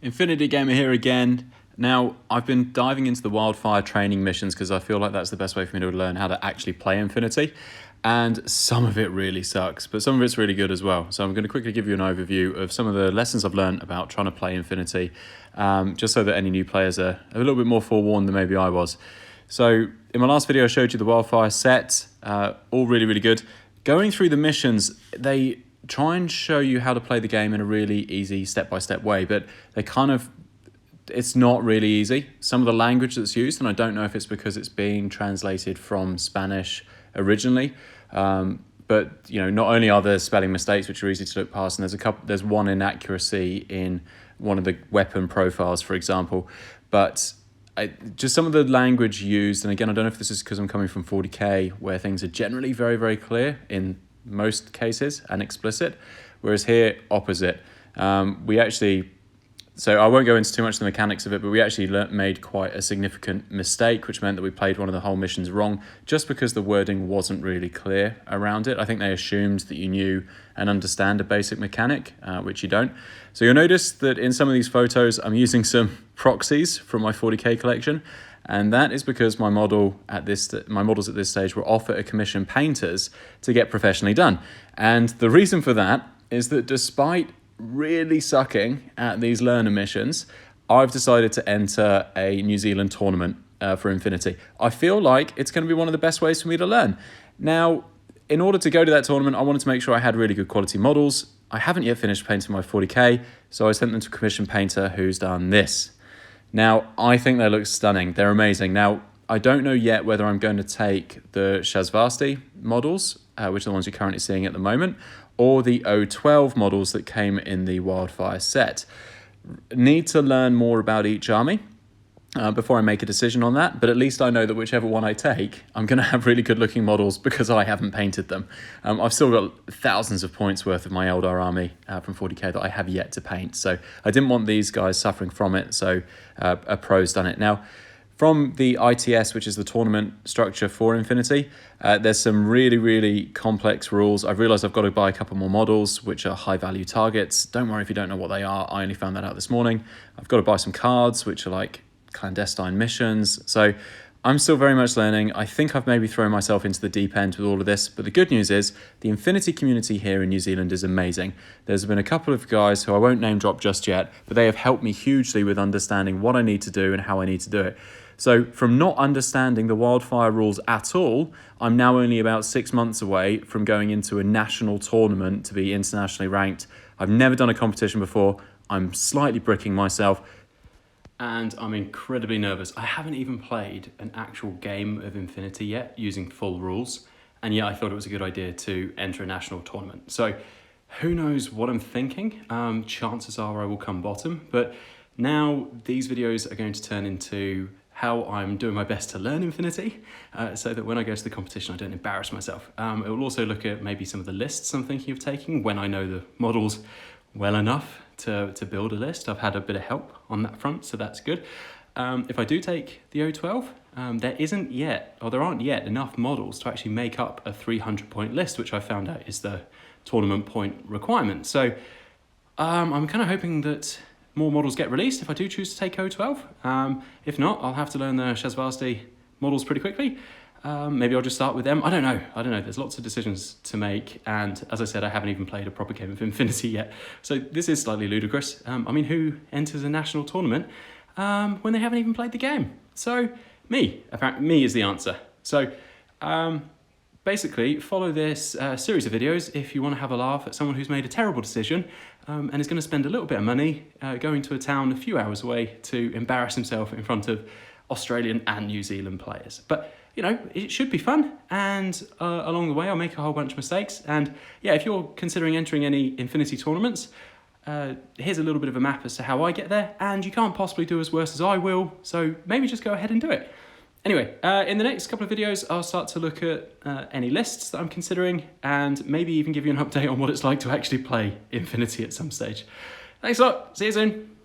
Infinity Gamer here again. Now, I've been diving into the Wildfire training missions because I feel like that's the best way for me to learn how to actually play Infinity. And some of it really sucks, but some of it's really good as well. So I'm going to quickly give you an overview of some of the lessons I've learned about trying to play Infinity, just so that any new players are a little bit more forewarned than maybe I was. So in my last video, I showed you the Wildfire set, all really, really good. Going through the missions, they try and show you how to play the game in a really easy step-by-step way, but it's not really easy. Some of the language that's used, and I don't know if it's because it's being translated from Spanish originally, but not only are there spelling mistakes which are easy to look past, and there's one inaccuracy in one of the weapon profiles, for example, but just some of the language used, and again, I don't know if this is because I'm coming from 40k, where things are generally very, very clear in most cases and explicit, whereas here, opposite. So I won't go into too much of the mechanics of it, but we actually made quite a significant mistake, which meant that we played one of the whole missions wrong, just because the wording wasn't really clear around it. I think they assumed that you knew and understand a basic mechanic, which you don't. So you'll notice that in some of these photos, I'm using some proxies from my 40k collection, and that is because my models at this stage were off at a commission painters to get professionally done. And the reason for that is that despite really sucking at these learner missions, I've decided to enter a New Zealand tournament for Infinity. I feel like it's going to be one of the best ways for me to learn. Now, in order to go to that tournament, I wanted to make sure I had really good quality models. I haven't yet finished painting my 40k, so I sent them to a commission painter who's done this. Now, I think they look stunning. They're amazing. Now, I don't know yet whether I'm going to take the Shasvasti models, which are the ones you're currently seeing at the moment, or the O12 models that came in the Wildfire set. Need to learn more about each army before I make a decision on that, but at least I know that whichever one I take, I'm going to have really good looking models because I haven't painted them. I've still got thousands of points worth of my Eldar army from 40k that I have yet to paint, so I didn't want these guys suffering from it, so a pro's done it. Now, from the ITS, which is the tournament structure for Infinity, there's some really, really complex rules. I've realised I've got to buy a couple more models, which are high-value targets. Don't worry if you don't know what they are. I only found that out this morning. I've got to buy some cards, which are like clandestine missions. So I'm still very much learning. I think I've maybe thrown myself into the deep end with all of this, but the good news is the Infinity community here in New Zealand is amazing. There's been a couple of guys who I won't name drop just yet, but they have helped me hugely with understanding what I need to do and how I need to do it. So from not understanding the Wildfire rules at all, I'm now only about 6 months away from going into a national tournament to be internationally ranked. I've never done a competition before. I'm slightly bricking myself, and I'm incredibly nervous. I haven't even played an actual game of Infinity yet using full rules, and yet I thought it was a good idea to enter a national tournament. So who knows what I'm thinking? Chances are I will come bottom, but now these videos are going to turn into how I'm doing my best to learn Infinity, so that when I go to the competition, I don't embarrass myself. It will also look at maybe some of the lists I'm thinking of taking when I know the models well enough to build a list. I've had a bit of help on that front, so that's good. If I do take the O12, there aren't yet enough models to actually make up a 300-point list, which I found out is the tournament point requirement. So I'm kind of hoping that more models get released if I do choose to take O12. If not, I'll have to learn the Shasvasti models pretty quickly. Maybe I'll just start with them. I don't know. There's lots of decisions to make. And as I said, I haven't even played a proper game of Infinity yet. So this is slightly ludicrous. Who enters a national tournament when they haven't even played the game? So me is the answer. So basically, follow this series of videos if you want to have a laugh at someone who's made a terrible decision and is going to spend a little bit of money going to a town a few hours away to embarrass himself in front of Australian and New Zealand players. But, it should be fun, and along the way I'll make a whole bunch of mistakes. And yeah, if you're considering entering any Infinity tournaments, here's a little bit of a map as to how I get there, and you can't possibly do as worse as I will, so maybe just go ahead and do it. Anyway, in the next couple of videos, I'll start to look at any lists that I'm considering, and maybe even give you an update on what it's like to actually play Infinity at some stage. Thanks a lot. See you soon.